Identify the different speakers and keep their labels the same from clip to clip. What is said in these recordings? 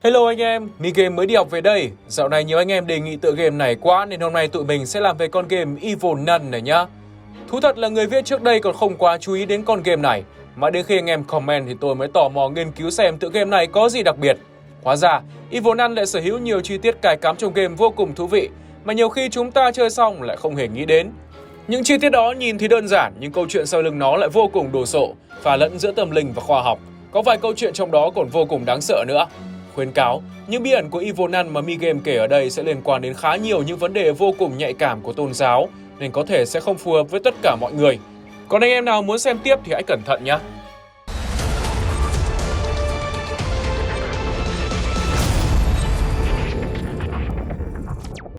Speaker 1: Hello anh em, Mi Game mới đi học về đây. Dạo này nhiều anh em đề nghị tựa game này quá nên hôm nay tụi mình sẽ làm về con game Evil Nun này nhá. Thú thật là người viết trước đây còn không quá chú ý đến con game này, mà đến khi anh em comment thì tôi mới tò mò nghiên cứu xem tựa game này có gì đặc biệt. Hóa ra, Evil Nun lại sở hữu nhiều chi tiết cài cắm trong game vô cùng thú vị, mà nhiều khi chúng ta chơi xong lại không hề nghĩ đến. Những chi tiết đó nhìn thì đơn giản nhưng câu chuyện sau lưng nó lại vô cùng đồ sộ, pha lẫn giữa tâm linh và khoa học. Có vài câu chuyện trong đó còn vô cùng đáng sợ nữa. Khuyến cáo, những bí ẩn của Evil Nun mà Mi Game kể ở đây sẽ liên quan đến khá nhiều những vấn đề vô cùng nhạy cảm của tôn giáo, nên có thể sẽ không phù hợp với tất cả mọi người. Còn anh em nào muốn xem tiếp thì hãy cẩn thận nhé.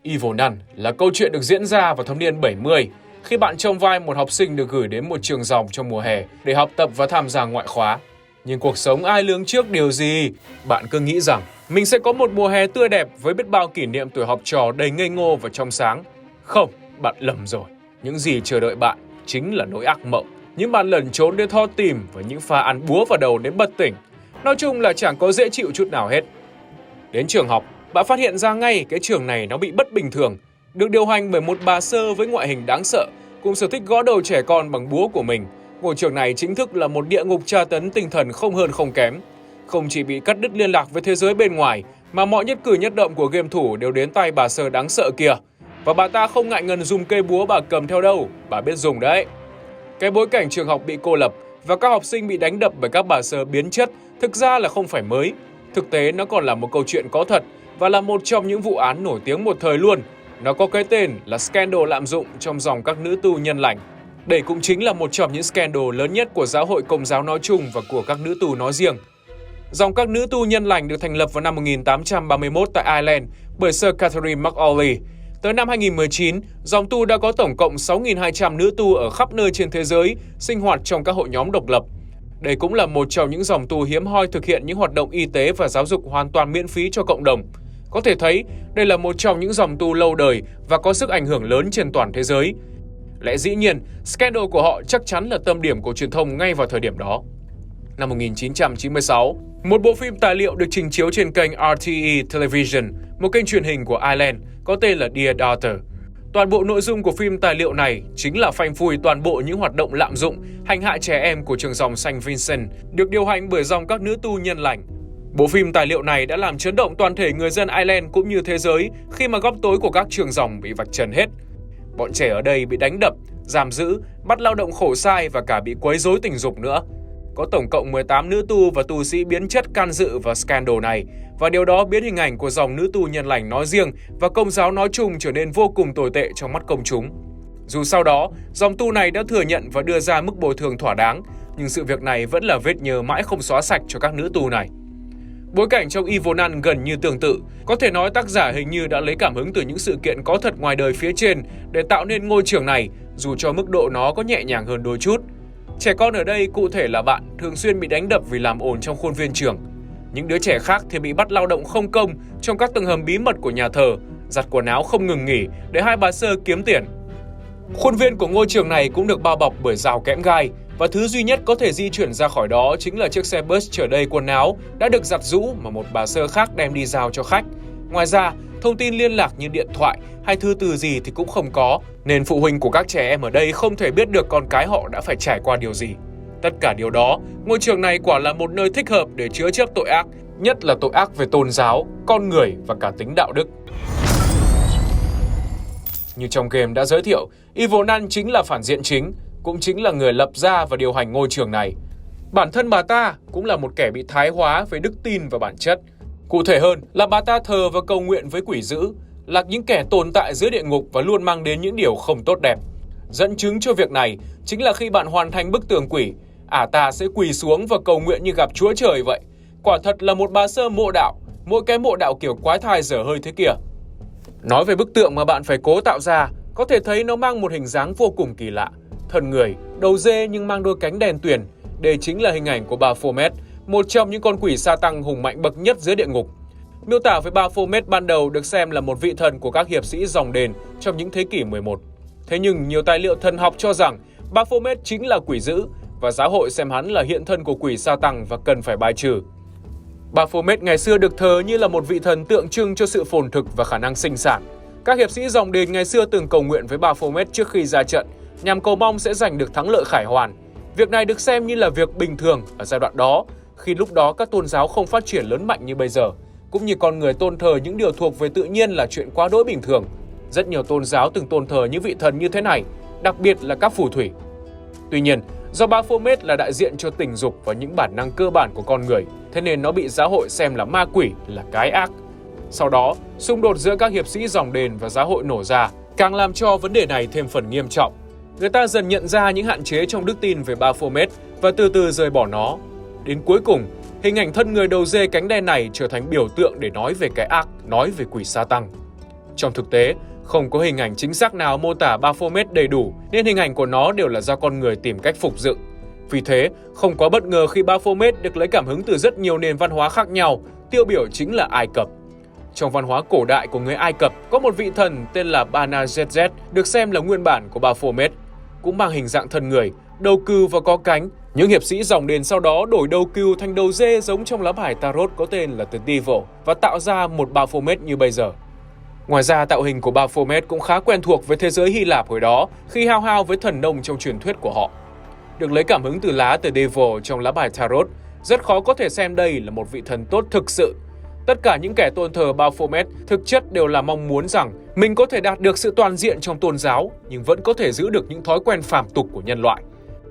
Speaker 1: Evil Nun là câu chuyện được diễn ra vào thập niên 70, khi bạn trông vai một học sinh được gửi đến một trường dòng trong mùa hè để học tập và tham gia ngoại khóa. Nhưng cuộc sống ai lường trước điều gì? Bạn cứ nghĩ rằng mình sẽ có một mùa hè tươi đẹp với biết bao kỷ niệm tuổi học trò đầy ngây ngô và trong sáng. Không, bạn lầm rồi. Những gì chờ đợi bạn chính là nỗi ác mộng. Những bạn lẩn trốn đến tho tìm và những pha ăn búa vào đầu đến bất tỉnh. Nói chung là chẳng có dễ chịu chút nào hết. Đến trường học, bạn phát hiện ra ngay cái trường này nó bị bất bình thường. Được điều hành bởi một bà sơ với ngoại hình đáng sợ, cùng sở thích gõ đầu trẻ con bằng búa của mình. Ngôi trường này chính thức là một địa ngục tra tấn tinh thần không hơn không kém. Không chỉ bị cắt đứt liên lạc với thế giới bên ngoài, mà mọi nhất cử nhất động của game thủ đều đến tay bà sơ đáng sợ kia. Và bà ta không ngại ngần dùng cây búa bà cầm theo đâu, bà biết dùng đấy. Cái bối cảnh trường học bị cô lập và các học sinh bị đánh đập bởi các bà sơ biến chất thực ra là không phải mới. Thực tế nó còn là một câu chuyện có thật và là một trong những vụ án nổi tiếng một thời luôn. Nó có cái tên là scandal lạm dụng trong dòng các nữ tu nhân lành. Đây cũng chính là một trong những scandal lớn nhất của giáo hội Công giáo nói chung và của các nữ tu nói riêng. Dòng các nữ tu nhân lành được thành lập vào năm 1831 tại Ireland bởi Sir Catherine MacAulay. Tới năm 2019, dòng tu đã có tổng cộng 6.200 nữ tu ở khắp nơi trên thế giới sinh hoạt trong các hội nhóm độc lập. Đây cũng là một trong những dòng tu hiếm hoi thực hiện những hoạt động y tế và giáo dục hoàn toàn miễn phí cho cộng đồng. Có thể thấy, đây là một trong những dòng tu lâu đời và có sức ảnh hưởng lớn trên toàn thế giới. Lẽ dĩ nhiên, scandal của họ chắc chắn là tâm điểm của truyền thông ngay vào thời điểm đó. Năm 1996, một bộ phim tài liệu được trình chiếu trên kênh RTE Television, một kênh truyền hình của Ireland, có tên là Dear Daughter. Toàn bộ nội dung của phim tài liệu này chính là phanh phui toàn bộ những hoạt động lạm dụng, hành hạ trẻ em của trường dòng Saint Vincent, được điều hành bởi dòng các nữ tu nhân lành. Bộ phim tài liệu này đã làm chấn động toàn thể người dân Ireland cũng như thế giới khi mà góc tối của các trường dòng bị vạch trần hết. Bọn trẻ ở đây bị đánh đập, giam giữ, bắt lao động khổ sai và cả bị quấy rối tình dục nữa. Có tổng cộng 18 nữ tu và tu sĩ biến chất can dự vào scandal này, và điều đó biến hình ảnh của dòng nữ tu nhân lành nói riêng và Công giáo nói chung trở nên vô cùng tồi tệ trong mắt công chúng. Dù sau đó, dòng tu này đã thừa nhận và đưa ra mức bồi thường thỏa đáng, nhưng sự việc này vẫn là vết nhơ mãi không xóa sạch cho các nữ tu này. Bối cảnh trong Evil Nun gần như tương tự, có thể nói tác giả hình như đã lấy cảm hứng từ những sự kiện có thật ngoài đời phía trên để tạo nên ngôi trường này, dù cho mức độ nó có nhẹ nhàng hơn đôi chút. Trẻ con ở đây, cụ thể là bạn, thường xuyên bị đánh đập vì làm ồn trong khuôn viên trường. Những đứa trẻ khác thì bị bắt lao động không công trong các tầng hầm bí mật của nhà thờ, giặt quần áo không ngừng nghỉ để hai bà sơ kiếm tiền. Khuôn viên của ngôi trường này cũng được bao bọc bởi rào kẽm gai, và thứ duy nhất có thể di chuyển ra khỏi đó chính là chiếc xe bus chở đầy quần áo đã được giặt giũ mà một bà sơ khác đem đi giao cho khách. Ngoài ra, thông tin liên lạc như điện thoại hay thư từ gì thì cũng không có, nên phụ huynh của các trẻ em ở đây không thể biết được con cái họ đã phải trải qua điều gì. Tất cả điều đó, ngôi trường này quả là một nơi thích hợp để chứa chấp tội ác, nhất là tội ác về tôn giáo, con người và cả tính đạo đức. Như trong game đã giới thiệu, Evil Nun chính là phản diện chính, cũng chính là người lập ra và điều hành ngôi trường này. Bản thân bà ta cũng là một kẻ bị thái hóa về đức tin và bản chất. Cụ thể hơn là bà ta thờ và cầu nguyện với quỷ dữ, là những kẻ tồn tại dưới địa ngục và luôn mang đến những điều không tốt đẹp. Dẫn chứng cho việc này chính là khi bạn hoàn thành bức tường quỷ, ta sẽ quỳ xuống và cầu nguyện như gặp Chúa Trời vậy. Quả thật là một bà sơ mộ đạo, mỗi cái mộ đạo kiểu quái thai dở hơi thế kìa. Nói về bức tượng mà bạn phải cố tạo ra, có thể thấy nó mang một hình dáng vô cùng kỳ lạ. Thân người, đầu dê nhưng mang đôi cánh đen tuyền. Đây chính là hình ảnh của Baphomet, một trong những con quỷ sa tăng hùng mạnh bậc nhất dưới địa ngục. Miêu tả về Baphomet ban đầu được xem là một vị thần của các hiệp sĩ dòng đền trong những thế kỷ 11. Thế nhưng nhiều tài liệu thần học cho rằng Baphomet chính là quỷ dữ và giáo hội xem hắn là hiện thân của quỷ sa tăng và cần phải bài trừ. Baphomet ngày xưa được thờ như là một vị thần tượng trưng cho sự phồn thực và khả năng sinh sản. Các hiệp sĩ dòng đền ngày xưa từng cầu nguyện với Baphomet trước khi ra trận, nhằm cầu mong sẽ giành được thắng lợi khải hoàn. Việc này được xem như là việc bình thường ở giai đoạn đó, khi lúc đó các tôn giáo không phát triển lớn mạnh như bây giờ, cũng như con người tôn thờ những điều thuộc về tự nhiên là chuyện quá đỗi bình thường. Rất nhiều tôn giáo từng tôn thờ những vị thần như thế này, đặc biệt là các phù thủy. Tuy nhiên, do Baphomet là đại diện cho tình dục và những bản năng cơ bản của con người, thế nên nó bị giáo hội xem là ma quỷ, là cái ác. Sau đó, xung đột giữa các hiệp sĩ dòng đền và giáo hội nổ ra, càng làm cho vấn đề này thêm phần nghiêm trọng. Người ta dần nhận ra những hạn chế trong đức tin về Baphomet và từ từ rời bỏ nó. Đến cuối cùng, hình ảnh thân người đầu dê cánh đen này trở thành biểu tượng để nói về cái ác, nói về quỷ Sa-tăng. Trong thực tế, không có hình ảnh chính xác nào mô tả Baphomet đầy đủ, nên hình ảnh của nó đều là do con người tìm cách phục dựng. Vì thế, không quá bất ngờ khi Baphomet được lấy cảm hứng từ rất nhiều nền văn hóa khác nhau, tiêu biểu chính là Ai Cập. Trong văn hóa cổ đại của người Ai Cập, có một vị thần tên là Bana-Zet được xem là nguyên bản của Baphomet, cũng mang hình dạng thân người, đầu cừu và có cánh. Những hiệp sĩ dòng đền sau đó đổi đầu cừu thành đầu dê giống trong lá bài Tarot có tên là The Devil và tạo ra một Baphomet như bây giờ. Ngoài ra, tạo hình của Baphomet cũng khá quen thuộc với thế giới Hy Lạp hồi đó khi hao hao với thần nông trong truyền thuyết của họ. Được lấy cảm hứng từ lá The Devil trong lá bài Tarot, rất khó có thể xem đây là một vị thần tốt thực sự. Tất cả những kẻ tôn thờ Baphomet thực chất đều là mong muốn rằng mình có thể đạt được sự toàn diện trong tôn giáo nhưng vẫn có thể giữ được những thói quen phàm tục của nhân loại.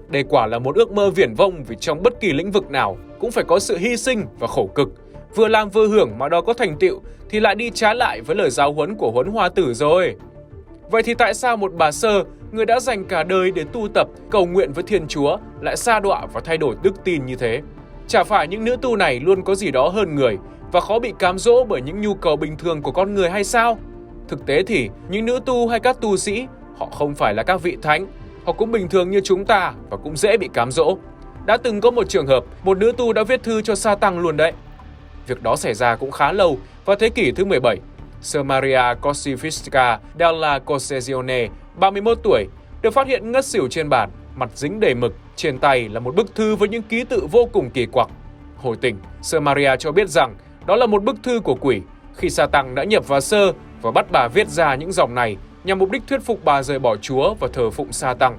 Speaker 1: Đây quả là một ước mơ viển vông vì trong bất kỳ lĩnh vực nào cũng phải có sự hy sinh và khổ cực. Vừa làm vừa hưởng mà đó có thành tựu thì lại đi trái lại với lời giáo huấn của Huấn Hoa Tử rồi. Vậy thì tại sao một bà Sơ, người đã dành cả đời để tu tập, cầu nguyện với Thiên Chúa, lại sa đọa và thay đổi đức tin như thế? Chả phải những nữ tu này luôn có gì đó hơn người và khó bị cám dỗ bởi những nhu cầu bình thường của con người hay sao? Thực tế thì những nữ tu hay các tu sĩ, họ không phải là các vị thánh, họ cũng bình thường như chúng ta và cũng dễ bị cám dỗ. Đã từng có một trường hợp, một nữ tu đã viết thư cho Sa-tăng luôn đấy. Việc đó xảy ra cũng khá lâu, vào thế kỷ thứ 17. Sơ Maria Cosifisca della Concesione, 31 tuổi, được phát hiện ngất xỉu trên bàn, mặt dính đầy mực, trên tay là một bức thư với những ký tự vô cùng kỳ quặc. Hồi tỉnh, Sơ Maria cho biết rằng đó là một bức thư của quỷ, khi Sa-tăng đã nhập vào Sơ và bắt bà viết ra những dòng này nhằm mục đích thuyết phục bà rời bỏ Chúa và thờ phụng Sa-tăng.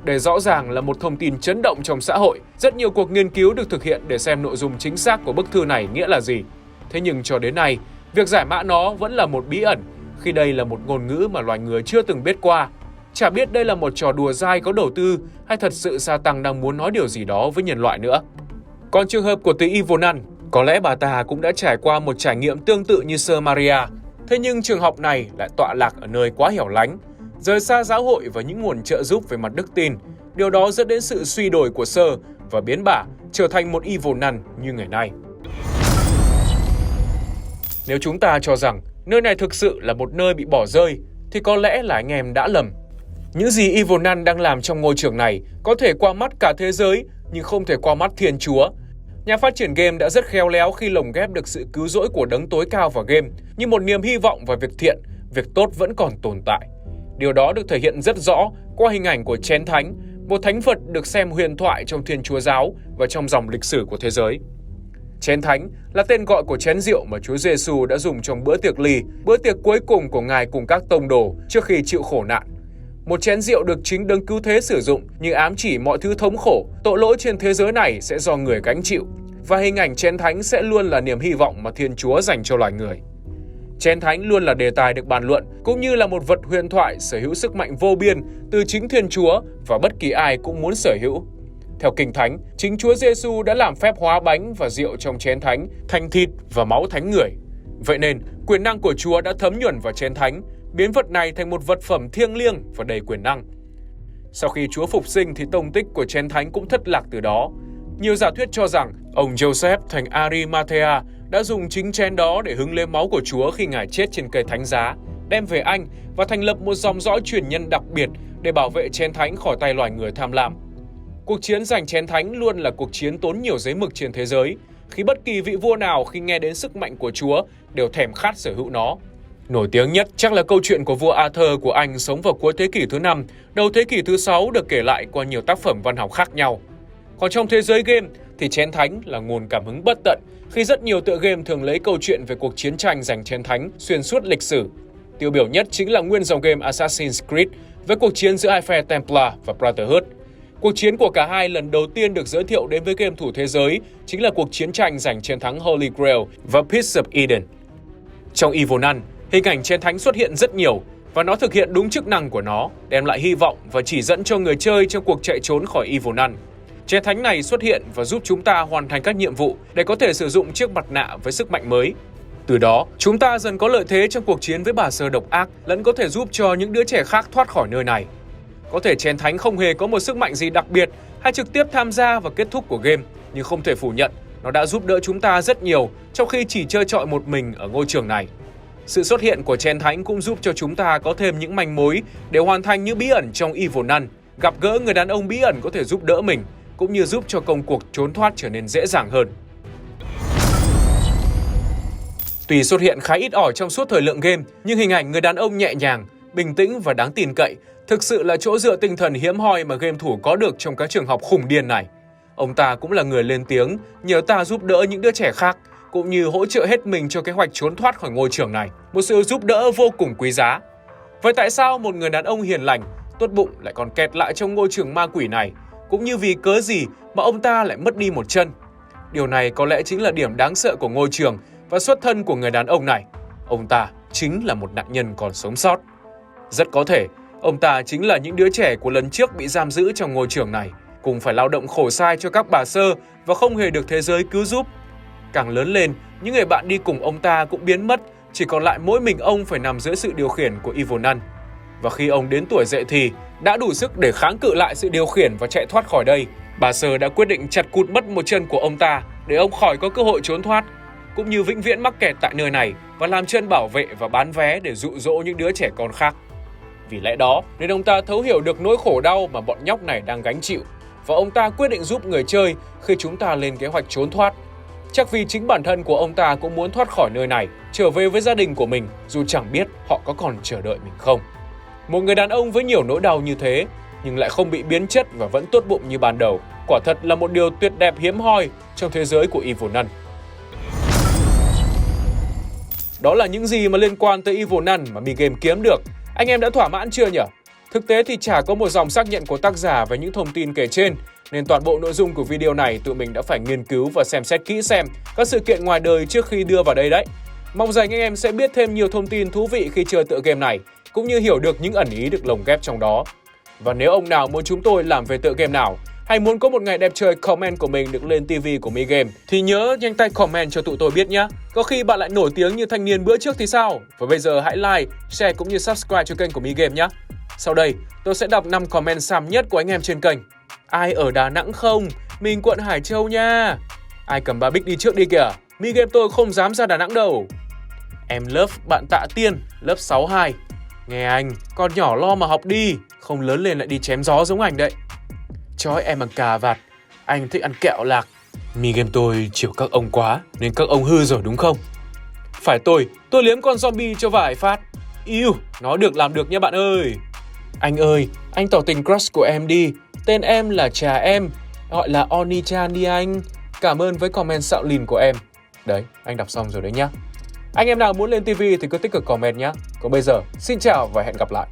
Speaker 1: Đây rõ ràng là một thông tin chấn động trong xã hội. Rất nhiều cuộc nghiên cứu được thực hiện để xem nội dung chính xác của bức thư này nghĩa là gì. Thế nhưng cho đến nay, việc giải mã nó vẫn là một bí ẩn, khi đây là một ngôn ngữ mà loài người chưa từng biết qua. Chả biết đây là một trò đùa dai có đầu tư hay thật sự Sa-tăng đang muốn nói điều gì đó với nhân loại nữa. Còn trường hợp của tỷ Evil Nun, có lẽ bà ta cũng đã trải qua một trải nghiệm tương tự như Sơ Maria. Thế nhưng trường học này lại tọa lạc ở nơi quá hẻo lánh, rời xa giáo hội và những nguồn trợ giúp về mặt đức tin. Điều đó dẫn đến sự suy đổi của Sơ và biến bà trở thành một Evil Nun như ngày nay. Nếu chúng ta cho rằng nơi này thực sự là một nơi bị bỏ rơi, thì có lẽ là anh em đã lầm. Những gì Evil Nun đang làm trong ngôi trường này có thể qua mắt cả thế giới, nhưng không thể qua mắt Thiên Chúa. Nhà phát triển game đã rất khéo léo khi lồng ghép được sự cứu rỗi của đấng tối cao vào game, như một niềm hy vọng vào việc thiện, việc tốt vẫn còn tồn tại. Điều đó được thể hiện rất rõ qua hình ảnh của chén thánh, một thánh vật được xem huyền thoại trong Thiên Chúa giáo và trong dòng lịch sử của thế giới. Chén thánh là tên gọi của chén rượu mà Chúa Giêsu đã dùng trong bữa tiệc ly, bữa tiệc cuối cùng của Ngài cùng các tông đồ trước khi chịu khổ nạn. Một chén rượu được chính đấng cứu thế sử dụng như ám chỉ mọi thứ thống khổ, tội lỗi trên thế giới này sẽ do người gánh chịu, và hình ảnh chén thánh sẽ luôn là niềm hy vọng mà Thiên Chúa dành cho loài người. Chén thánh luôn là đề tài được bàn luận, cũng như là một vật huyền thoại sở hữu sức mạnh vô biên từ chính Thiên Chúa và bất kỳ ai cũng muốn sở hữu. Theo Kinh Thánh, chính Chúa Giêsu đã làm phép hóa bánh và rượu trong chén thánh thành thịt và máu thánh người. Vậy nên, quyền năng của Chúa đã thấm nhuần vào chén thánh, biến vật này thành một vật phẩm thiêng liêng và đầy quyền năng. Sau khi Chúa phục sinh thì tông tích của chén thánh cũng thất lạc từ đó. Nhiều giả thuyết cho rằng ông Joseph thành Arimathea đã dùng chính chén đó để hứng lấy máu của Chúa khi Ngài chết trên cây thánh giá, đem về Anh và thành lập một dòng dõi truyền nhân đặc biệt để bảo vệ chén thánh khỏi tay loài người tham lam. Cuộc chiến giành chén thánh luôn là cuộc chiến tốn nhiều giấy mực trên thế giới, khi bất kỳ vị vua nào khi nghe đến sức mạnh của Chúa đều thèm khát sở hữu nó. Nổi tiếng nhất chắc là câu chuyện của vua Arthur của Anh sống vào cuối thế kỷ thứ 5, đầu thế kỷ thứ 6 được kể lại qua nhiều tác phẩm văn học khác nhau. Còn trong thế giới game thì chén thánh là nguồn cảm hứng bất tận khi rất nhiều tựa game thường lấy câu chuyện về cuộc chiến tranh giành chiến thánh xuyên suốt lịch sử. Tiêu biểu nhất chính là nguyên dòng game Assassin's Creed với cuộc chiến giữa hai phe Templar và Brotherhood. Cuộc chiến của cả hai lần đầu tiên được giới thiệu đến với game thủ thế giới chính là cuộc chiến tranh giành chiến thắng Holy Grail và Peace of Eden. Trong Evil Nun, hình ảnh chiến thánh xuất hiện rất nhiều và nó thực hiện đúng chức năng của nó, đem lại hy vọng và chỉ dẫn cho người chơi trong cuộc chạy trốn khỏi Evil Nun. Chiến thánh này xuất hiện và giúp chúng ta hoàn thành các nhiệm vụ để có thể sử dụng chiếc mặt nạ với sức mạnh mới. Từ đó, chúng ta dần có lợi thế trong cuộc chiến với bà sơ độc ác, lẫn có thể giúp cho những đứa trẻ khác thoát khỏi nơi này. Có thể chiến thánh không hề có một sức mạnh gì đặc biệt hay trực tiếp tham gia vào kết thúc của game, nhưng không thể phủ nhận, nó đã giúp đỡ chúng ta rất nhiều trong khi chỉ chơi trọi một mình ở ngôi trường này. Sự xuất hiện của chiến thánh cũng giúp cho chúng ta có thêm những manh mối để hoàn thành những bí ẩn trong Evil Nun, gặp gỡ người đàn ông bí ẩn có thể giúp đỡ mình, cũng như giúp cho công cuộc trốn thoát trở nên dễ dàng hơn. Tuy xuất hiện khá ít ỏi trong suốt thời lượng game, nhưng hình ảnh người đàn ông nhẹ nhàng, bình tĩnh và đáng tin cậy thực sự là chỗ dựa tinh thần hiếm hoi mà game thủ có được trong các trường học khủng điên này. Ông ta cũng là người lên tiếng, nhờ ta giúp đỡ những đứa trẻ khác, cũng như hỗ trợ hết mình cho kế hoạch trốn thoát khỏi ngôi trường này. Một sự giúp đỡ vô cùng quý giá. Vậy tại sao một người đàn ông hiền lành, tốt bụng lại còn kẹt lại trong ngôi trường ma quỷ này? Cũng như vì cớ gì mà ông ta lại mất đi một chân? Điều này có lẽ chính là điểm đáng sợ của ngôi trường và xuất thân của người đàn ông này. Ông ta chính là một nạn nhân còn sống sót. Rất có thể, ông ta chính là những đứa trẻ của lần trước bị giam giữ trong ngôi trường này, cùng phải lao động khổ sai cho các bà sơ và không hề được thế giới cứu giúp. Càng lớn lên, những người bạn đi cùng ông ta cũng biến mất, chỉ còn lại mỗi mình ông phải nằm dưới sự điều khiển của Evil Nun. Và khi ông đến tuổi dậy thì, đã đủ sức để kháng cự lại sự điều khiển và chạy thoát khỏi đây, bà sơ đã quyết định chặt cụt mất một chân của ông ta để ông khỏi có cơ hội trốn thoát, cũng như vĩnh viễn mắc kẹt tại nơi này và làm chân bảo vệ và bán vé để dụ dỗ những đứa trẻ con khác. Vì lẽ đó nên ông ta thấu hiểu được nỗi khổ đau mà bọn nhóc này đang gánh chịu, và ông ta quyết định giúp người chơi khi chúng ta lên kế hoạch trốn thoát. Chắc vì chính bản thân của ông ta cũng muốn thoát khỏi nơi này, trở về với gia đình của mình, dù chẳng biết họ có còn chờ đợi mình không. Một người đàn ông với nhiều nỗi đau như thế, nhưng lại không bị biến chất và vẫn tốt bụng như ban đầu, quả thật là một điều tuyệt đẹp hiếm hoi trong thế giới của Evil Nun. Đó là những gì mà liên quan tới Evil Nun mà Mi-game kiếm được. Anh em đã thỏa mãn chưa nhỉ? Thực tế thì chả có một dòng xác nhận của tác giả về những thông tin kể trên, nên toàn bộ nội dung của video này tụi mình đã phải nghiên cứu và xem xét kỹ xem các sự kiện ngoài đời trước khi đưa vào đây đấy. Mong rằng anh em sẽ biết thêm nhiều thông tin thú vị khi chơi tựa game này, cũng như hiểu được những ẩn ý được lồng ghép trong đó. Và nếu ông nào muốn chúng tôi làm về tựa game nào, hay muốn có một ngày đẹp trời comment của mình được lên TV của Mi-game, thì nhớ nhanh tay comment cho tụi tôi biết nhé. Có khi bạn lại nổi tiếng như thanh niên bữa trước thì sao? Và bây giờ hãy like, share cũng như subscribe cho kênh của Mi-game nhé. Sau đây, tôi sẽ đọc 5 comment xàm nhất của anh em trên kênh. Ai ở Đà Nẵng không? Mình quận Hải Châu nha. Ai cầm ba bích đi trước đi kìa. Mi-game tôi không dám ra Đà Nẵng đâu. Em love bạn Tạ Tiên, lớp 62. Nghe anh, con nhỏ lo mà học đi, không lớn lên lại đi chém gió giống anh đấy. Chói em bằng cà vạt, anh thích ăn kẹo lạc. Mi-game tôi chiều các ông quá, nên các ông hư rồi đúng không? Phải tôi liếm con zombie cho vài phát. Yêu, nói được làm được nha bạn ơi. Anh ơi, anh tỏ tình crush của em đi. Tên em là Trà Em, gọi là Oni-chan đi anh. Cảm ơn với comment xạo lìn của em. Đấy, anh đọc xong rồi đấy nhá. Anh em nào muốn lên TV thì cứ tích cực comment nhá. Còn bây giờ, xin chào và hẹn gặp lại.